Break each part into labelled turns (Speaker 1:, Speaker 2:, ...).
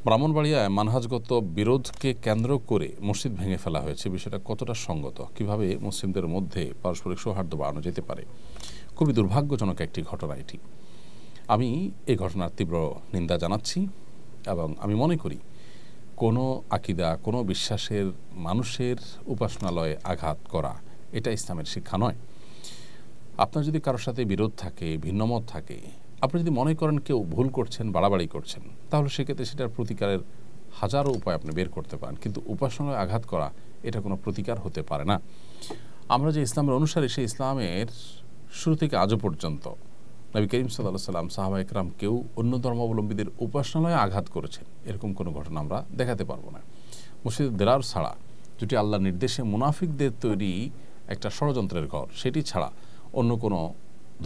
Speaker 1: ব্রাহ্মণবাড়িয়ায় মানহাজগত বিরোধকে কেন্দ্র করে মসজিদ ভেঙে ফেলা হয়েছে, বিষয়টা কতটা সঙ্গত, কিভাবে মুসলিমদের মধ্যে পারস্পরিক সৌহার্দ্য বাড়ানো যেতে পারে? খুবই দুর্ভাগ্যজনক একটি ঘটনা এটি। আমি এই ঘটনার তীব্র নিন্দা জানাচ্ছি এবং আমি মনে করি কোনো আকিদা, কোনো বিশ্বাসের মানুষের উপাসনালয়ে আঘাত করা এটা ইসলামের শিক্ষা নয়। আপনার যদি কারোর সাথে বিরোধ থাকে, ভিন্নমত থাকে, আপনি যদি মনে করেন কেউ ভুল করছেন, বাড়াবাড়ি করছেন, তাহলে সেক্ষেত্রে সেটার প্রতিকারের হাজারো উপায় আপনি বের করতে পারেন, কিন্তু উপাসনায় আঘাত করা এটা কোনো প্রতিকার হতে পারে না। আমরা যে ইসলামের অনুসারী, সেই ইসলামের শুরু থেকে আজও পর্যন্ত নবী করিম সাল্লাল্লাহু আলাইহি ওয়াসাল্লাম, সাহাবা ইকরাম কেউ অন্য ধর্মাবলম্বীদের উপাসনালয়ে আঘাত করেছেন এরকম কোনো ঘটনা আমরা দেখাতে পারবো না। মসজিদের দেরার ছাড়া, যেটি আল্লাহর নির্দেশে মুনাফিকদের তৈরি একটা ষড়যন্ত্রের ঘর, সেটি ছাড়া অন্য কোনো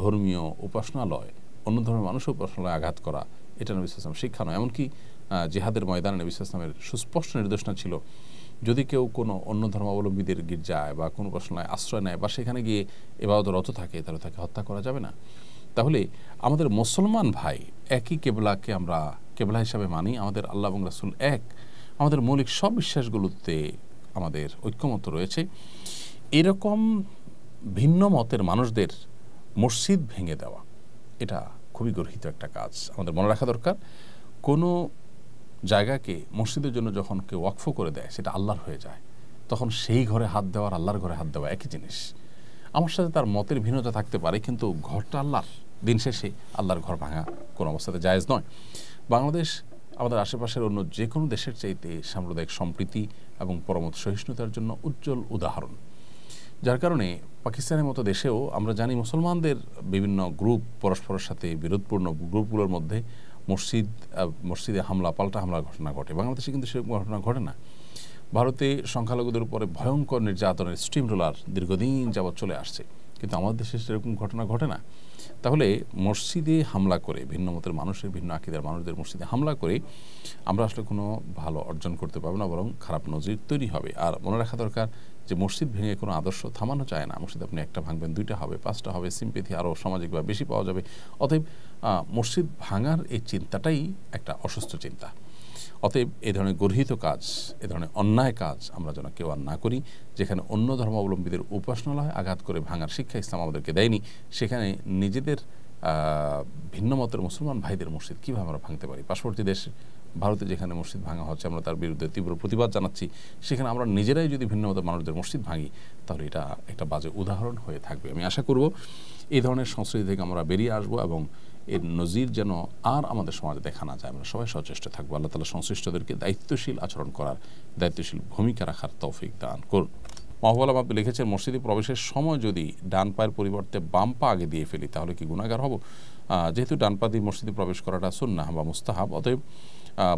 Speaker 1: ধর্মীয় উপাসনালয়, অন্য ধর্মের মানুষের উপাসনালয়ে আঘাত করা এটা নবী সাল্লাল্লাহু আলাইহি ওয়াসাল্লাম শিক্ষা নয়। এমনকি জিহাদের ময়দানে নবী সাল্লাল্লাহু আলাইহি ওয়াসাল্লামের সুস্পষ্ট নির্দেশনা ছিল, যদি কেউ কোনো অন্য ধর্মাবলম্বীদের গির্জায় বা কোনো উপাসনায় আশ্রয় নেয় বা সেখানে গিয়ে ইবাদতরত থাকে, তাহলে তাকে হত্যা করা যাবে না। তাহলে আমাদের মুসলমান ভাই, একই কেবলাকে আমরা কেবলা হিসাবে মানি, আমাদের আল্লাহ এবং রাসূল এক, আমাদের মৌলিক সব বিশ্বাসগুলোতে আমাদের ঐক্যমত রয়েছে। এরকম ভিন্ন মতের মানুষদের মসজিদ ভেঙে দেওয়া এটা খুবই গর্হিত একটা কাজ। আমাদের মনে রাখা দরকার, কোনো জায়গাকে মসজিদের জন্য যখন কেউ ওয়াকফ করে দেয়, সেটা আল্লাহর হয়ে যায়, তখন সেই ঘরে হাত দেওয়ার আল্লাহর ঘরে হাত দেওয়া একই জিনিস। আমার সাথে তার মতের ভিন্নতা থাকতে পারে, কিন্তু ঘরটা আল্লাহর। দিন শেষে আল্লাহর ঘর ভাঙা কোনো অবস্থাতে জায়েজ নয়। বাংলাদেশ আমাদের আশেপাশের অন্য যে কোনো দেশের চাইতে সাম্প্রদায়িক সম্প্রীতি এবং পরমত সহিষ্ণুতার জন্য উজ্জ্বল উদাহরণ। যার কারণে পাকিস্তানের মতো দেশেও আমরা জানি মুসলমানদের বিভিন্ন গ্রুপ, পরস্পরের সাথে বিরোধপূর্ণ গ্রুপগুলোর মধ্যে মসজিদে হামলা, পাল্টা হামলার ঘটনা ঘটে। বাংলাদেশে কিন্তু সেরকম ঘটনা ঘটে না। ভারতে সংখ্যালঘুদের উপরে ভয়ঙ্কর নির্যাতনের স্টিম রোলার দীর্ঘদিন যাবৎ চলে আসছে, কিন্তু আমাদের দেশে সেরকম ঘটনা ঘটে না। তাহলে মসজিদে হামলা করে, ভিন্ন মতের মানুষের, ভিন্ন আকিদার মানুষদের মসজিদে হামলা করে আমরা আসলে কোনো ভালো অর্জন করতে পারবো না, বরং খারাপ নজির তৈরি হবে। আর মনে রাখা দরকার যে মসজিদ ভেঙে কোনো আদর্শ থামানো যায় না। মসজিদ আপনি একটা ভাঙবেন, দুইটা হবে, পাঁচটা হবে, সিম্পেথি আরও সামাজিকভাবে বেশি পাওয়া যাবে। অতএব মসজিদ ভাঙার এই চিন্তাটাই একটা অসুস্থ চিন্তা। অতএব এ ধরনের গর্হিত কাজ, এ ধরনের অন্যায় কাজ আমরা যেন কেউ আর না করি। যেখানে অন্য ধর্মাবলম্বীদের উপাসনালয় আঘাত করে ভাঙার শিক্ষা ইসলাম আমাদেরকে দেয়নি, সেখানে নিজেদের ভিন্ন মতের মুসলমান ভাইদের মসজিদ কীভাবে আমরা ভাঙতে পারি? পার্শ্ববর্তী দেশ ভারতে যেখানে মসজিদ ভাঙা হচ্ছে, আমরা তার বিরুদ্ধে তীব্র প্রতিবাদ জানাচ্ছি। সেখানে আমরা নিজেরাই যদি ভিন্ন মতের মানুষদের মসজিদ ভাঙি, তাহলে এটা একটা বাজে উদাহরণ হয়ে থাকবে। আমি আশা করব এই ধরনের সংস্কৃতি থেকে আমরা বেরিয়ে আসবো এবং এর নজির যেন আর আমাদের সমাজে দেখা না যায়। আমরা সবাই সচেষ্ট থাকবো। আল্লাহ তাআলা সংশ্লিষ্টদেরকে দায়িত্বশীল আচরণ করার, দায়িত্বশীল ভূমিকা রাখার তৌফিক দান করুন। মাহবুব আলম আপনি লিখেছেন, মসজিদে প্রবেশের সময় যদি ডান পায়ের পরিবর্তে বাম পা আগে দিয়ে ফেলি, তাহলে কি গুনাহগার হব? যেহেতু ডান পা দিয়ে মসজিদে প্রবেশ করাটা সুন্নাহ বা মুস্তাহাব, অতএব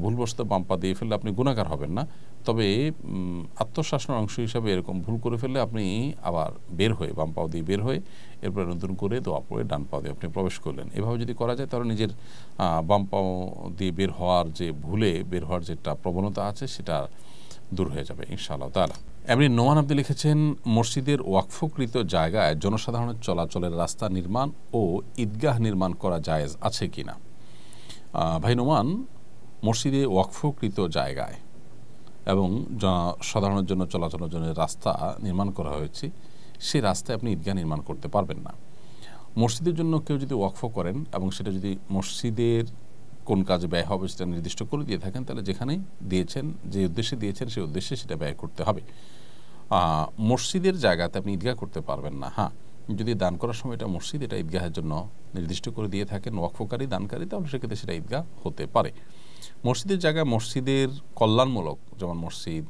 Speaker 1: ভুলবশত বাম পা দিয়ে ফেললে আপনি গুনাহগার হবেন না। তবে আত্মশাসনের অংশ হিসাবে এরকম ভুল করে ফেললে আপনি আবার বের হয়ে, বাম পাও দিয়ে বের হয়ে এরপরে নতুন করে দোয়া পড়ে ডান পা দিয়ে আপনি প্রবেশ করলেন। এভাবে যদি করা যায়, তাহলে নিজের বাম পাও দিয়ে বের হওয়ার যে ভুলে বের হওয়ার যেটা প্রবণতা আছে, সেটা দূর হয়ে যাবে ইনশাআল্লাহ তাআলা। এমনি নোমান আপনি লিখেছেন, মসজিদের ওয়াকফকৃত জায়গায় জনসাধারণের চলাচলের রাস্তা নির্মাণ ও ঈদগাহ নির্মাণ করা জায়েজ আছে কিনা? ভাই নোমান, মসজিদে ওয়াকফকৃত জায়গায় এবং সাধারণের জন্য চলাচলের জন্য রাস্তা নির্মাণ করা হয়েছে, সেই রাস্তায় আপনি ঈদগাহ নির্মাণ করতে পারবেন না। মসজিদের জন্য কেউ যদি ওয়াকফ করেন এবং সেটা যদি মসজিদের কোন কাজে ব্যয় হবে সেটা নির্দিষ্ট করে দিয়ে থাকেন, তাহলে যেখানে দিয়েছেন, যে উদ্দেশ্যে দিয়েছেন, সেই উদ্দেশ্যে সেটা ব্যয় করতে হবে। মসজিদের জায়গাতে আপনি ঈদগাহ করতে পারবেন না। হ্যাঁ, যদি দান করার সময় এটা মসজিদ, এটা ঈদগাহের জন্য নির্দিষ্ট করে দিয়ে থাকেন ওয়াকফকারী, দানকারী, তাহলে সেক্ষেত্রে সেটা ঈদগাহ হতে পারে। মসজিদের জায়গায় মসজিদের কল্যাণমূলক, যেমন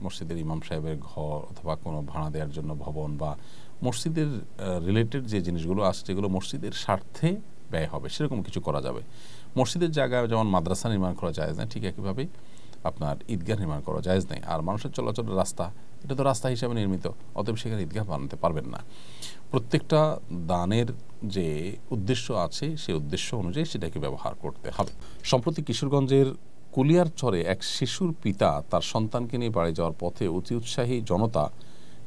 Speaker 1: মসজিদের ইমাম সাহেবের ঘর অথবা কোনো ভাড়া দেওয়ার জন্য ভবন বা মসজিদের রিলেটেড যে জিনিসগুলো আছে, যেগুলো মসজিদের স্বার্থে ব্যয় হবে, সেরকম কিছু করা যাবে। মসজিদের জায়গায় যেমন মাদ্রাসা নির্মাণ করা জায়েজ না, ঠিক একইভাবে আপনার ঈদগাহ নির্মাণ করা জায়েজ নেই। আর মানুষের চলাচলের রাস্তা, এটা তো রাস্তা হিসাবে নির্মিত, অতএব সেখানে ঈদগাহ বানাতে পারবেন না। প্রত্যেকটা দানের যে উদ্দেশ্য আছে, সেই উদ্দেশ্য অনুযায়ী সেটাকে ব্যবহার করতে হবে। সম্প্রতি কিশোরগঞ্জের কুলিয়ারচরে এক শিশুর পিতা তার সন্তানকে নিয়ে বাড়ি যাওয়ার পথে অতি উৎসাহী জনতা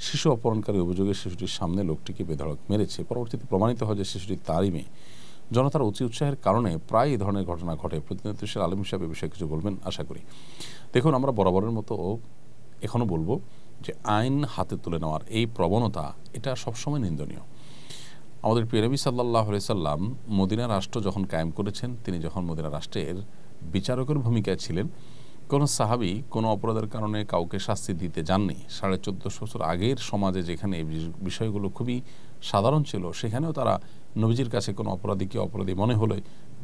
Speaker 1: শিশু অপহরণকারী অভিযোগে শিশুটির সামনে লোকটিকে বেধড়ক মেরেছে। পরবর্তীতে প্রমাণিত হয় যে শিশুটি তারই মেয়ে। জনতার অতি উৎসাহের কারণে প্রায় এই ধরনের ঘটনা ঘটে। প্রতিনিধিত্বশীল আলেম হিসাবে বিষয়ে কিছু বলবেন আশা করি। দেখুন, আমরা বরাবরের মতো এখনও বলবো যে আইন হাতে তুলে নেওয়ার এই প্রবণতা এটা সবসময় নিন্দনীয়। আমাদের প্রিয় নবী সাল্লাল্লাহু আলাইহি সাল্লাম মদিনা রাষ্ট্র যখন কায়েম করেছেন, তিনি যখন মদিনা রাষ্ট্রের বিচারকের ভূমিকায় ছিলেন, কোনো সাহাবী কোনো অপরাধের কারণে কাউকে শাস্তি দিতে যাননি। 1450 বছর আগের সমাজে যেখানে এই বিষয়গুলো খুবই সাধারণ ছিল, সেখানেও তারা নবীজির কাছে কোনো অপরাধীকে অপরাধী মনে হলে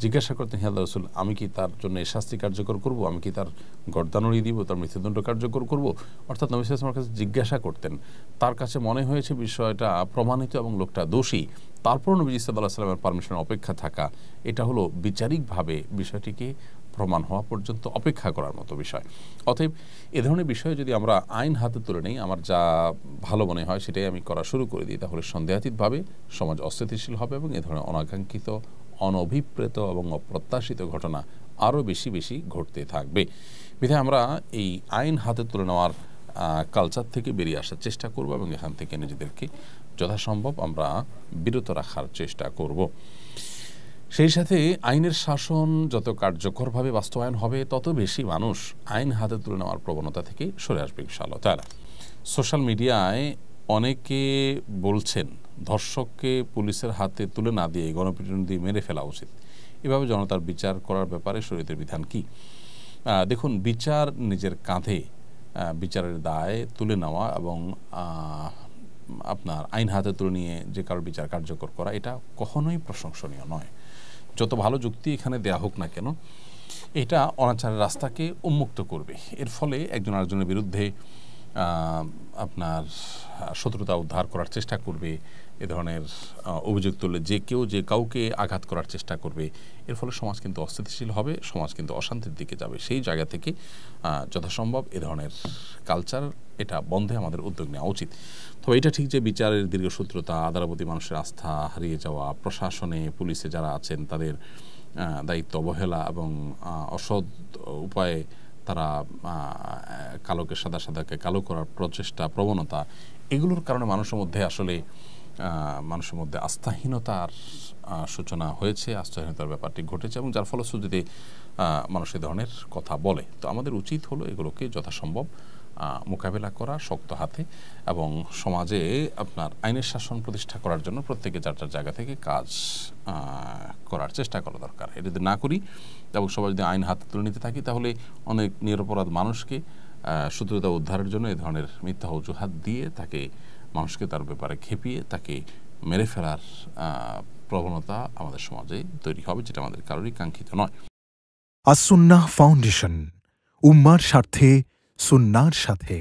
Speaker 1: জিজ্ঞাসা করতেন, হে আল্লাহর রাসূল, আমি কি তার জন্য এই শাস্তি কার্যকর করব? আমি কি তার গর্দান উড়িয়ে দিব? তার মৃত্যুদণ্ড কার্যকর করব? অর্থাৎ নবী সাল্লাল্লাহু আলাইহি ওয়াসাল্লামের কাছে জিজ্ঞাসা করতেন। তার কাছে মনে হয়েছে বিষয়টা প্রমাণিত এবং লোকটা দোষী, তারপর নবীজি সাল্লাল্লাহু আলাইহি ওয়াসাল্লামের পারমিশনের অপেক্ষা থাকা, এটা হলো বিচারিকভাবে বিষয়টিকে প্রমাণ হওয়া পর্যন্ত অপেক্ষা করার মতো বিষয়। অতএব এ ধরনের বিষয়ে যদি আমরা আইন হাতে তুলে নেই, আমার যা ভালো মনে হয় সেটাই আমি করা শুরু করে দিই, তাহলে সন্দেহাতীতভাবে সমাজ অস্থিতিশীল হবে এবং এ ধরনের অনাকাঙ্ক্ষিত, অনভিপ্রেত এবং অপ্রত্যাশিত ঘটনা আরও বেশি বেশি ঘটতে থাকবে। বিধায় আমরা এই আইন হাতে তুলে নেওয়ার কালচার থেকে বেরিয়ে আসার চেষ্টা করব এবং এখান থেকে নিজেদেরকে যথাসম্ভব আমরা বিরত রাখার চেষ্টা করব। সেই সাথে আইনের শাসন যত কার্যকরভাবে বাস্তবায়ন হবে, তত বেশি মানুষ আইন হাতে তুলে নেওয়ার প্রবণতা থেকে সরে আসবে ইনশাআল্লাহ তাআলা। সোশ্যাল মিডিয়ায় অনেকে বলছেন ধর্ষককে পুলিশের হাতে তুলে না দিয়ে গণপিটুনি দিয়ে মেরে ফেলা উচিত। এভাবে জনতার বিচার করার ব্যাপারে শরীয়তের বিধান কি? দেখুন, বিচার নিজের কাঁধে বিচারের দায় তুলে নেওয়া এবং আপনার আইন হাতে তুলে নিয়ে যে কারোর বিচার কার্যকর করা, এটা কখনোই প্রশংসনীয় নয়। যত ভালো যুক্তি এখানে দেয়া হোক না কেন, এটা অনাচারের রাস্তাকে উন্মুক্ত করবে। এর ফলে একজন আরেকজনের বিরুদ্ধে আপনার শত্রুতা উদ্ধার করার চেষ্টা করবে, এ ধরনের অভিযোগ তুললে যে কেউ যে কাউকে আঘাত করার চেষ্টা করবে। এর ফলে সমাজ কিন্তু অস্থিতিশীল হবে, সমাজ কিন্তু অশান্তির দিকে যাবে। সেই জায়গা থেকে যথাসম্ভব এ ধরনের কালচার এটা বন্ধে আমাদের উদ্যোগ নেওয়া উচিত। তবে এটা ঠিক যে বিচারের দীর্ঘসূত্রতা, আদালতের প্রতি মানুষের আস্থা হারিয়ে যাওয়া, প্রশাসনে পুলিশে যারা আছেন তাদের দায়িত্ব অবহেলা এবং অসৎ উপায়ে তারা কালোকে সাদা, সাদাকে কালো করার প্রচেষ্টা, প্রবণতা, এগুলোর কারণে মানুষের মধ্যে আস্থাহীনতার সূচনা হয়েছে, আস্থাহীনতার ব্যাপারটি ঘটেছে এবং যার ফলশ্রুতিতে মানুষ এ ধরনের কথা বলে। তো আমাদের উচিত হলো এগুলোকে যথাসম্ভব মোকাবেলা করা শক্ত হাতে এবং সমাজে আপনার আইনের শাসন প্রতিষ্ঠা করার জন্য প্রত্যেকে যার যার জায়গা থেকে কাজ করার চেষ্টা করা দরকার। এটা যদি না করি এবং সবাই যদি আইন হাতে তুলে নিতে থাকি, তাহলে অনেক নিরপরাধ মানুষকে শত্রুতা উদ্ধারের জন্য এই ধরনের মিথ্যা অজুহাত দিয়ে মানুষকে তার ব্যাপারে খেপিয়ে তাকে মেরে ফেলার প্রবণতা আমাদের সমাজে তৈরি হবে, যেটা আমাদের কারোরই কাঙ্ক্ষিত নয়।
Speaker 2: আস-সুন্নাহ ফাউন্ডেশন, উম্মার স্বার্থে সুন্নাহর সাথে।